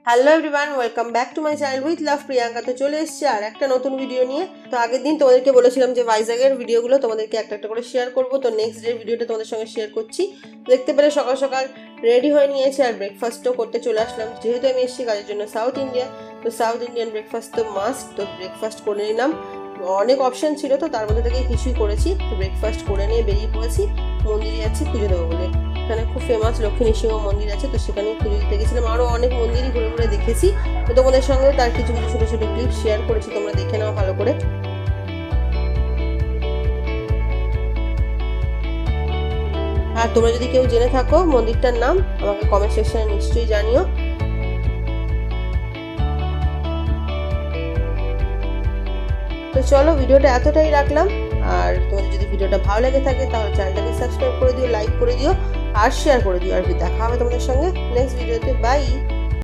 Hello everyone, welcome back to my channel with love Priyanka. তো চলে এসেছি আর একটা নতুন ভিডিও নিয়ে। তো আগের দিন তোমাদেরকে বলেছিলাম যে ভাইজ্যাগের ভিডিওগুলো তোমাদেরকে একটা একটা করে শেয়ার করবো। তো নেক্সট ডে ভিডিওটা তোমাদের সঙ্গে শেয়ার করছি। দেখতে পেলে সকাল সকাল রেডি হয়ে নিয়েছি আর ব্রেকফাস্টও করতে চলে আসলাম, যেহেতু আমি এসেছি কাজের জন্য সাউথ ইন্ডিয়া। তো সাউথ ইন্ডিয়ান ব্রেকফাস্ট তো মাস্ট, তো ব্রেকফাস্ট করে নিলাম। অনেক অপশন ছিল, তো তার মধ্যে থেকে কিছুই করেছি। তো ব্রেকফাস্ট করে নিয়ে বেরিয়ে পড়েছি, মন্দিরে যাচ্ছি পুজো দেবো বলে। এখানে খুব ফেমাস লক্ষ্মী নৃসিংহ মন্দির আছে, তো সেখানে পুজো দিতে গেছিলাম। আরও অনেক মন্দিরই ঘুরে ঘুরে দেখেছি, তো তোমাদের সঙ্গে তার কিছু কিছু ছোটো ছোটো ক্লিপ শেয়ার করেছি, তোমরা দেখে নাও ভালো করে। আর তোমরা যদি কেউ জেনে থাকো মন্দিরটার নাম, আমাকে কমেন্ট সেকশনে নিশ্চয়ই জানিও। তো চলো, ভিডিওটা এতটাই রাখলাম। আর তোমাদের যদি ভিডিওটা ভালো লেগে থাকে তাহলে চ্যানেলটাকে সাবস্ক্রাইব করে দিও, লাইক করে দিও আর শেয়ার করে দিও। আর দেখা হবে তোমাদের সঙ্গে নেক্সট ভিডিওতে। বাই।